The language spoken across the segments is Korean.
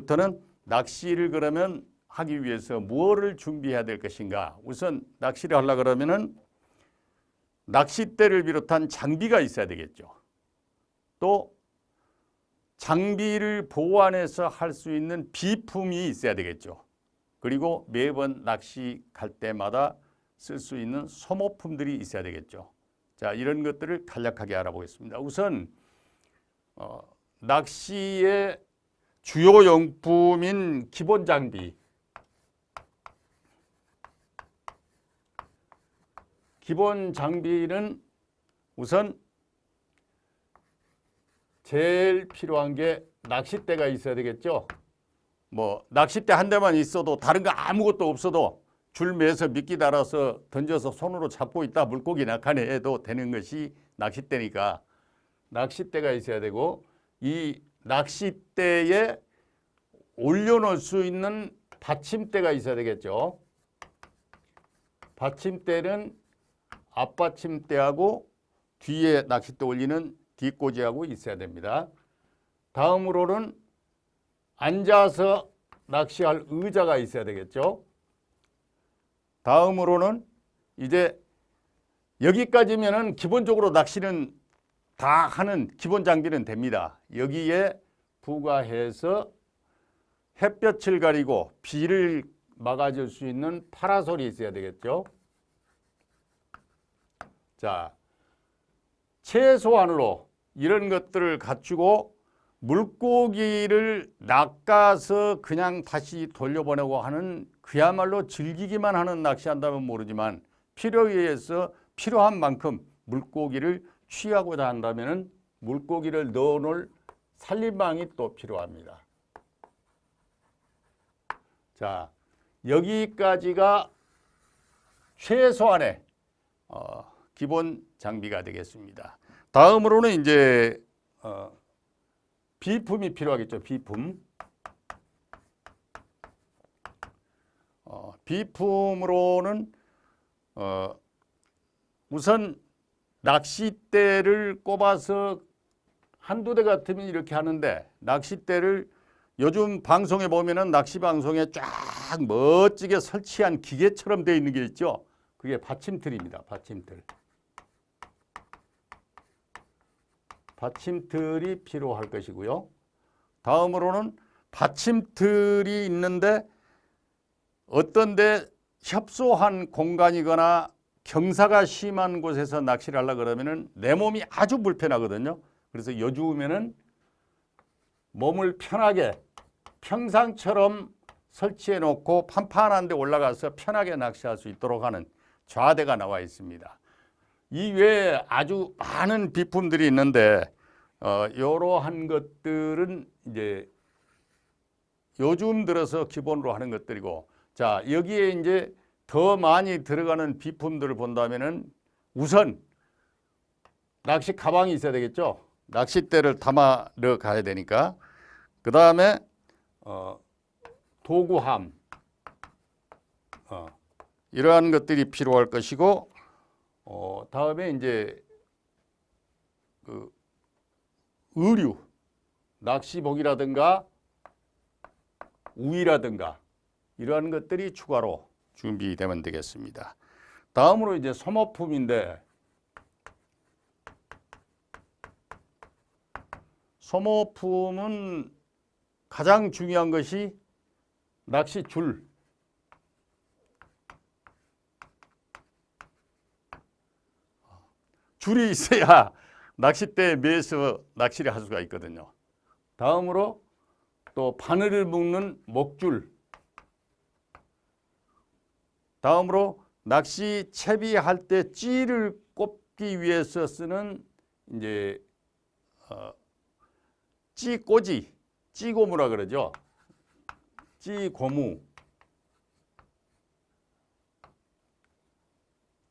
이제부터는 낚시를 그러면 하기 위해서 무엇을 준비해야 될 것인가. 우선 낚시를 하려 그러면은 낚싯대를 비롯한 장비가 있어야 되겠죠. 또 장비를 보완해서 할 수 있는 비품이 있어야 되겠죠. 그리고 매번 낚시 갈 때마다 쓸 수 있는 소모품들이 있어야 되겠죠. 자, 이런 것들을 간략하게 알아보겠습니다. 우선 낚시의 주요 용품인 기본 장비. 기본 장비는 우선 제일 필요한 게 낚싯대가 있어야 되겠죠. 뭐 낚싯대 한 대만 있어도 다른 거 아무것도 없어도 줄 매서 미끼 달아서 던져서 손으로 잡고 있다 물고기 낚아내 해도 되는 것이 낚싯대니까 낚싯대가 있어야 되고, 이 낚싯대에 올려놓을 수 있는 받침대가 있어야 되겠죠. 받침대는 앞받침대하고 뒤에 낚싯대 올리는 뒷꽂이하고 있어야 됩니다. 다음으로는 앉아서 낚시할 의자가 있어야 되겠죠. 다음으로는 이제 여기까지면은 기본적으로 낚시는 다 하는 기본 장비는 됩니다. 여기에 부과해서 햇볕을 가리고 비를 막아줄 수 있는 파라솔이 있어야 되겠죠. 자, 최소한으로 이런 것들을 갖추고 물고기를 낚아서 그냥 다시 돌려보내고 하는, 그야말로 즐기기만 하는 낚시한다면 모르지만 필요에 의해서 필요한 만큼 물고기를 취하고자 한다면 물고기를 넣어놓을 살림방이 또 필요합니다. 자, 여기까지가 최소한의 기본 장비가 되겠습니다. 다음으로는 이제 비품이 필요하겠죠. 비품. 비품으로는 우선 낚싯대를 꼽아서 한두 대 같으면 이렇게 하는데, 낚싯대를 요즘 방송에 보면은 낚시 방송에 쫙 멋지게 설치한 기계처럼 되어 있는 게 있죠. 그게 받침틀입니다. 받침틀. 받침틀이 필요할 것이고요. 다음으로는 받침틀이 있는데 어떤 데 협소한 공간이거나 경사가 심한 곳에서 낚시를 하려고 그러면은 내 몸이 아주 불편하거든요. 그래서 요즘에는 몸을 편하게 평상처럼 설치해 놓고 판판한 데 올라가서 편하게 낚시할 수 있도록 하는 좌대가 나와 있습니다. 이 외에 아주 많은 비품들이 있는데 이러한 것들은 이제 요즘 들어서 기본으로 하는 것들이고, 자, 여기에 이제 더 많이 들어가는 비품들을 본다면은 우선 낚시 가방이 있어야 되겠죠. 낚싯대를 담아러 가야 되니까. 그 다음에 도구함, 이러한 것들이 필요할 것이고, 다음에 이제 그 의류, 낚시복이라든가 우위라든가 이러한 것들이 추가로 준비되면 되겠습니다. 다음으로 이제 소모품인데, 소모품은 가장 중요한 것이 낚시줄. 줄이 있어야 낚싯대에 매서 낚시를 할 수가 있거든요. 다음으로 또 바늘을 묶는 목줄. 다음으로 낚시 채비할 때 찌를 꼽기 위해서 쓰는 이제 찌꼬지, 찌고무라 그러죠. 찌고무.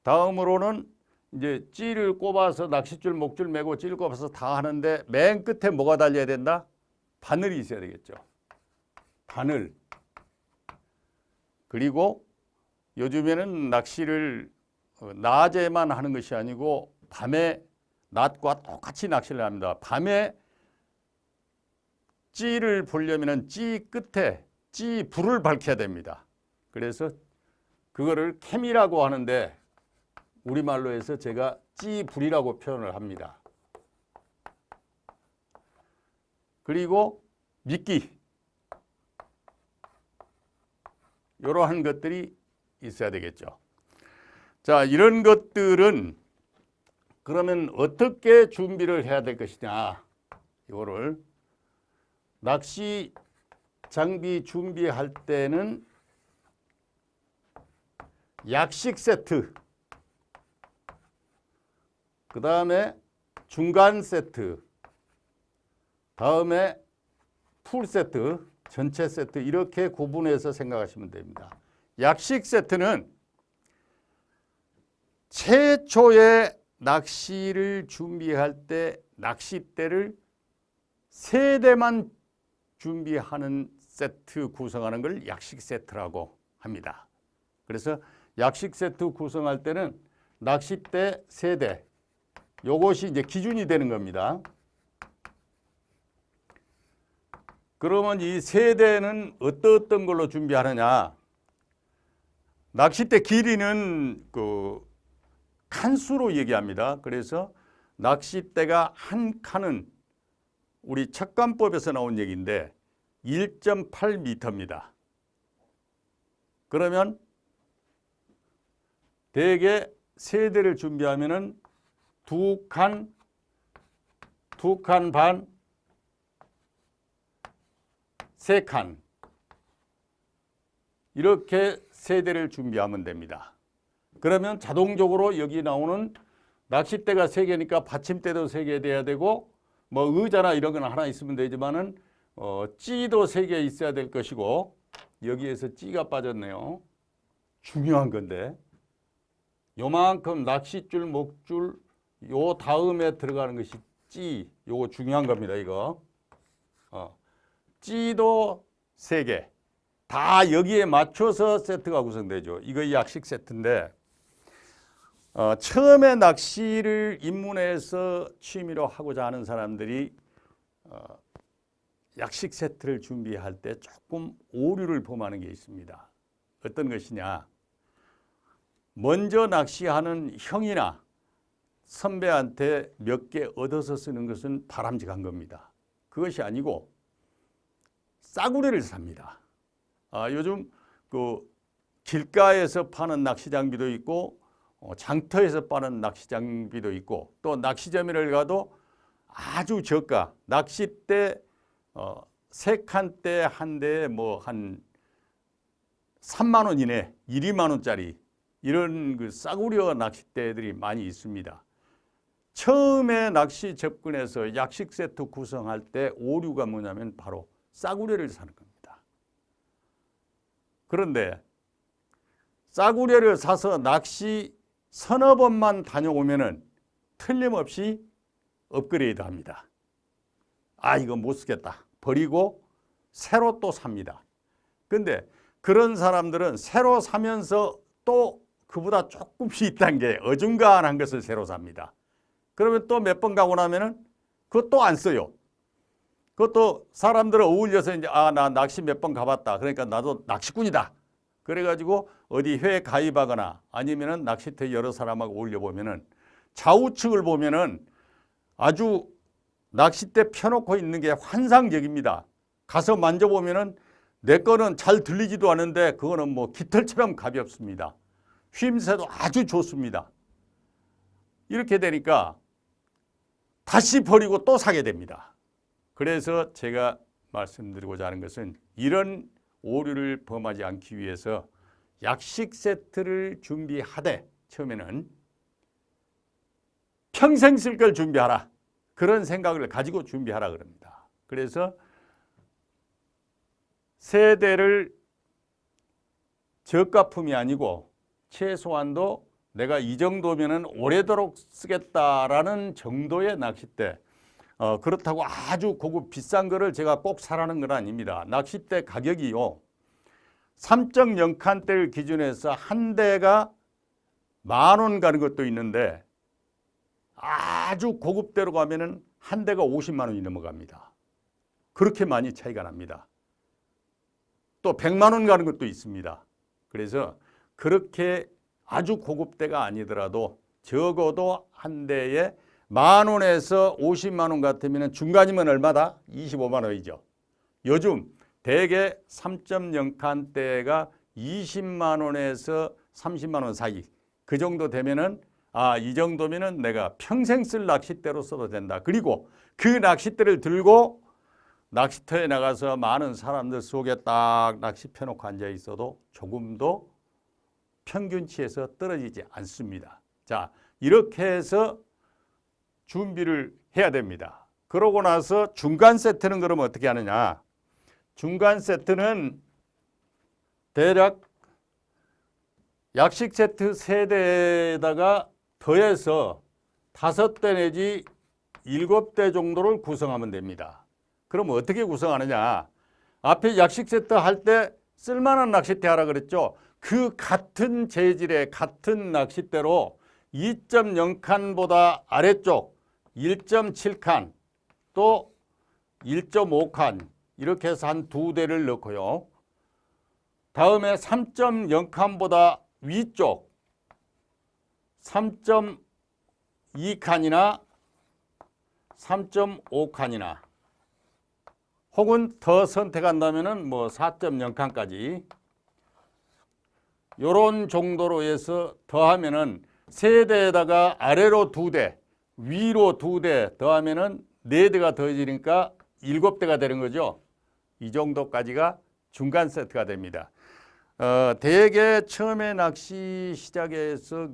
다음으로는 이제 찌를 꼽아서 낚싯줄, 목줄 매고 찌를 꼽아서 다 하는데 맨 끝에 뭐가 달려야 된다? 바늘이 있어야 되겠죠. 바늘. 그리고 요즘에는 낚시를 낮에만 하는 것이 아니고 밤에 낮과 똑같이 낚시를 합니다. 밤에 찌를 보려면은 찌 끝에 찌 불을 밝혀야 됩니다. 그래서 그거를 캠이라고 하는데 우리말로 해서 제가 찌 불이라고 표현을 합니다. 그리고 미끼 이러한 것들이 있어야 되겠죠. 자, 이런 것들은 그러면 어떻게 준비를 해야 될 것이냐. 이거를 낚시 장비 준비할 때는 약식 세트, 그 다음에 중간 세트, 다음에 풀 세트, 전체 세트 이렇게 구분해서 생각하시면 됩니다. 약식 세트는 최초의 낚시를 준비할 때 낚싯대를 3대만 준비하는 세트 구성하는 걸 약식 세트라고 합니다. 그래서 약식 세트 구성할 때는 낚싯대 3대, 요것이 이제 기준이 되는 겁니다. 그러면 이 3대는 어떤 걸로 준비하느냐? 낚싯대 길이는 그 칸수로 얘기합니다. 그래서 낚싯대가 한 칸은 우리 척간법에서 나온 얘기인데 1.8m입니다. 그러면 대개 3대를 준비하면은 2칸 반, 3칸 이렇게 3대를 준비하면 됩니다. 그러면 자동적으로 여기 나오는 낚싯대가 3개니까 받침대도 3개 돼야 되고 뭐 의자나 이런 건 하나 있으면 되지만은 찌도 3개 있어야 될 것이고 여기에서 찌가 빠졌네요. 중요한 건데 요만큼 낚싯줄, 목줄 요 다음에 들어가는 것이 찌. 요거 중요한 겁니다. 이거 찌도 3개 다 여기에 맞춰서 세트가 구성되죠. 이거 약식 세트인데 처음에 낚시를 입문해서 취미로 하고자 하는 사람들이 약식 세트를 준비할 때 조금 오류를 범하는 게 있습니다. 어떤 것이냐? 먼저 낚시하는 형이나 선배한테 몇 개 얻어서 쓰는 것은 바람직한 겁니다. 그것이 아니고 싸구려를 삽니다. 요즘 그 길가에서 파는 낚시 장비도 있고 장터에서 파는 낚시 장비도 있고 또 낚시점에 가도 아주 저가 낚싯대 3칸대 한 대에 뭐 한 3만 원 이내, 1, 2만 원짜리 이런 그 싸구려 낚싯대들이 많이 있습니다. 처음에 낚시 접근해서 약식 세트 구성할 때 오류가 뭐냐면 바로 싸구려를 사는 겁니다. 그런데 싸구려를 사서 낚시 서너 번만 다녀오면은 틀림없이 업그레이드 합니다. 이거 못 쓰겠다. 버리고 새로 또 삽니다. 근데 그런 사람들은 새로 사면서 또 그보다 조금씩 단계 어중간한 것을 새로 삽니다. 그러면 또 몇 번 가고 나면은 그것도 안 써요. 그것도 사람들을 어울려서 이제 나 낚시 몇 번 가봤다. 그러니까 나도 낚시꾼이다. 그래가지고 어디 회에 가입하거나 아니면은 낚시터 여러 사람하고 어울려보면은 좌우측을 보면은 아주 낚싯대 펴놓고 있는 게 환상적입니다. 가서 만져보면은 내 거는 잘 들리지도 않은데 그거는 뭐 깃털처럼 가볍습니다. 휘임새도 아주 좋습니다. 이렇게 되니까 다시 버리고 또 사게 됩니다. 그래서 제가 말씀드리고자 하는 것은 이런 오류를 범하지 않기 위해서 약식 세트를 준비하되 처음에는 평생 쓸 걸 준비하라. 그런 생각을 가지고 준비하라 그럽니다. 그래서 3대를 저가품이 아니고 최소한도 내가 이 정도면은 오래도록 쓰겠다라는 정도의 낚싯대. 그렇다고 아주 고급 비싼 거를 제가 꼭 사라는 건 아닙니다. 낚싯대 가격이요. 3.0칸대를 기준해서 한 대가 10,000원 가는 것도 있는데 아주 고급대로 가면은 한 대가 50만 원이 넘어갑니다. 그렇게 많이 차이가 납니다. 또 100만 원 가는 것도 있습니다. 그래서 그렇게 아주 고급 대가 아니더라도 적어도 한 대에 10,000원에서 50만 원 같으면 중간이면 얼마다? 25만 원이죠. 요즘 대개 3.0칸 대가 20만 원에서 30만 원 사이, 그 정도 되면은 이 정도면은 내가 평생 쓸 낚싯대로 써도 된다. 그리고 그 낚싯대를 들고 낚시터에 나가서 많은 사람들 속에 딱 낚시 펴놓고 앉아 있어도 조금도 평균치에서 떨어지지 않습니다. 자, 이렇게 해서 준비를 해야 됩니다. 그러고 나서 중간 세트는 그러면 어떻게 하느냐? 중간 세트는 대략 약식 세트 3대에다가 더해서 5대 내지 7대 정도를 구성하면 됩니다. 그럼 어떻게 구성하느냐? 앞에 약식 세트 할 때 쓸만한 낚싯대 하라 그랬죠. 그 같은 재질의 같은 낚싯대로 2.0칸보다 아래쪽 1.7칸 또 1.5칸 이렇게 해서 한 2대를 넣고요. 다음에 3.0칸보다 위쪽 3.2칸이나 3.5칸이나 혹은 더 선택한다면은 뭐 4.0칸까지 요런 정도로 해서 더하면은 3대에다가 아래로 2대, 위로 2대 더하면은 4대가 더해지니까 7대가 되는 거죠. 이 정도까지가 중간 세트가 됩니다. 대개 처음에 낚시 시작해서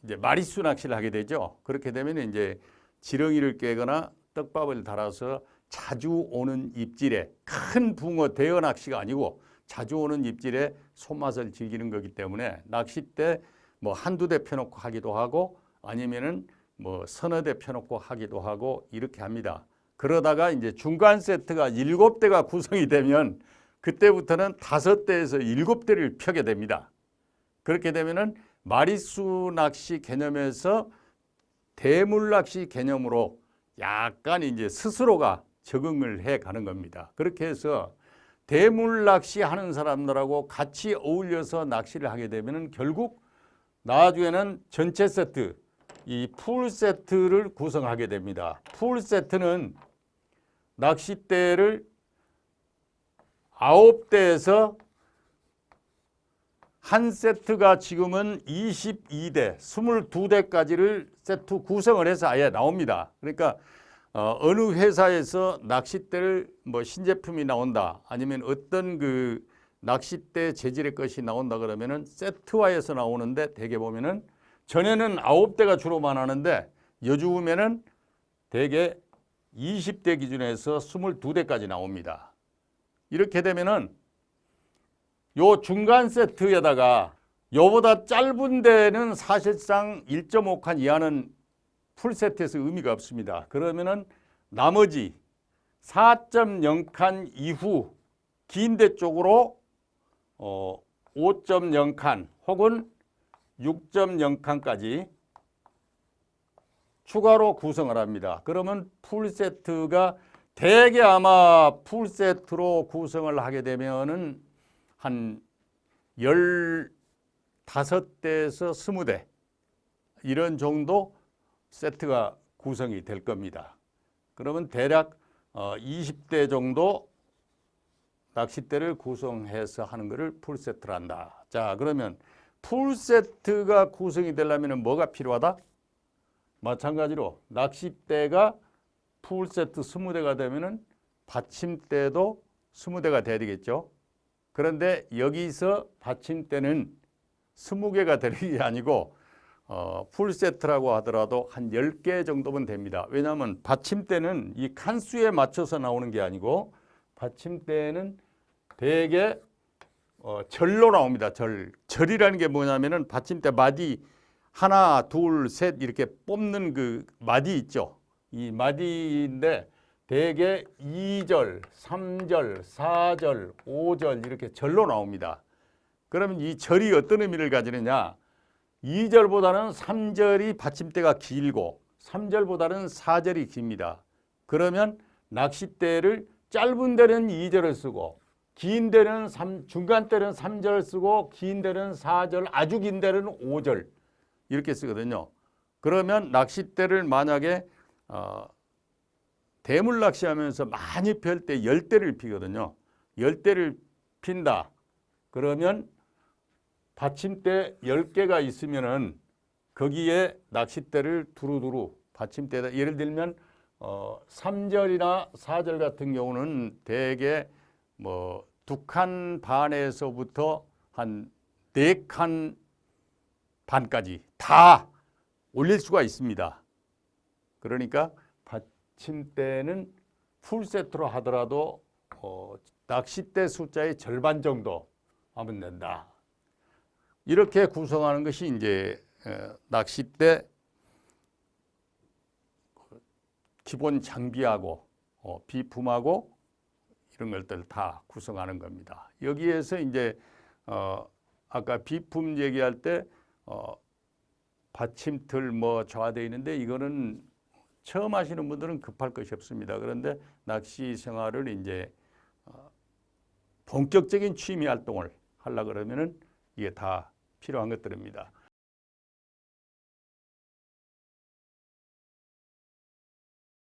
이제 마리수 낚시를 하게 되죠. 그렇게 되면 이제 지렁이를 깨거나 떡밥을 달아서 자주 오는 입질에 큰 붕어 대어 낚시가 아니고 자주 오는 입질에 손맛을 즐기는 거기 때문에 낚싯대 뭐 한두 대 펴놓고 하기도 하고 아니면은 뭐 서너 대 펴놓고 하기도 하고 이렇게 합니다. 그러다가 이제 중간 세트가 7대가 구성이 되면 그때부터는 5대에서 7대를 펴게 됩니다. 그렇게 되면은 마리수 낚시 개념에서 대물 낚시 개념으로 약간 이제 스스로가 적응을 해 가는 겁니다. 그렇게 해서 대물 낚시 하는 사람들하고 같이 어울려서 낚시를 하게 되면은 결국 나중에는 전체 세트, 이 풀 세트를 구성하게 됩니다. 풀 세트는 낚싯대를 9대에서 한 세트가 지금은 22대, 22대까지를 세트 구성을 해서 아예 나옵니다. 그러니까 어느 회사에서 낚싯대를 뭐 신제품이 나온다 아니면 어떤 그 낚싯대 재질의 것이 나온다 그러면은 세트화해서 나오는데 대개 보면은 전에는 9대가 주로만 하는데 요즘에는 대개 20대 기준에서 22대까지 나옵니다. 이렇게 되면은 요 중간 세트에다가 요보다 짧은 데는 사실상 1.5칸 이하는 풀 세트에서 의미가 없습니다. 그러면은 나머지 4.0칸 이후 긴 데 쪽으로 5.0칸 혹은 6.0칸까지 추가로 구성을 합니다. 그러면 풀 세트가 대개 아마 풀 세트로 구성을 하게 되면은 한 15대에서 20대 이런 정도 세트가 구성이 될 겁니다. 그러면 대략 20대 정도 낚싯대를 구성해서 하는 것을 풀세트를 한다. 자, 그러면 풀세트가 구성이 되려면 뭐가 필요하다? 마찬가지로 낚싯대가 풀세트 20대가 되면은 받침대도 20대가 돼야 되겠죠. 그런데 여기서 받침대는 20개가 되는 게 아니고 풀세트라고 하더라도 한 10개 정도면 됩니다. 왜냐하면 받침대는 이 칸수에 맞춰서 나오는 게 아니고 받침대는 대개 절로 나옵니다. 절이라는 게 뭐냐면은 받침대 마디 하나, 둘, 셋 이렇게 뽑는 그 마디 있죠. 이 마디인데 대개 2절, 3절, 4절, 5절 이렇게 절로 나옵니다. 그러면 이 절이 어떤 의미를 가지느냐? 2절보다는 3절이 받침대가 길고 3절보다는 4절이 깁니다. 그러면 낚싯대를 짧은 데는 2절을 쓰고 긴 데는 중간 때는 3절 쓰고 긴 데는 4절, 아주 긴 데는 5절 이렇게 쓰거든요. 그러면 낚싯대를 만약에 대물 낚시하면서 많이 펼 때 10대를 피거든요. 10대를 핀다. 그러면 받침대 10개가 있으면은 거기에 낚싯대를 두루두루 받침대에다 예를 들면 3절이나 4절 같은 경우는 대개 뭐 2칸 반에서부터 한 4칸 반까지 다 올릴 수가 있습니다. 그러니까 받침대는 풀세트로 하더라도 낚싯대 숫자의 절반 정도 하면 된다. 이렇게 구성하는 것이 이제 낚싯대 기본 장비하고 비품하고 이런 것들 다 구성하는 겁니다. 여기에서 이제 아까 비품 얘기할 때 받침틀 뭐 좌되어 있는데 이거는 처음 하시는 분들은 급할 것이 없습니다. 그런데 낚시 생활을 이제 본격적인 취미 활동을 하려 그러면은 이게 다 필요한 것들입니다.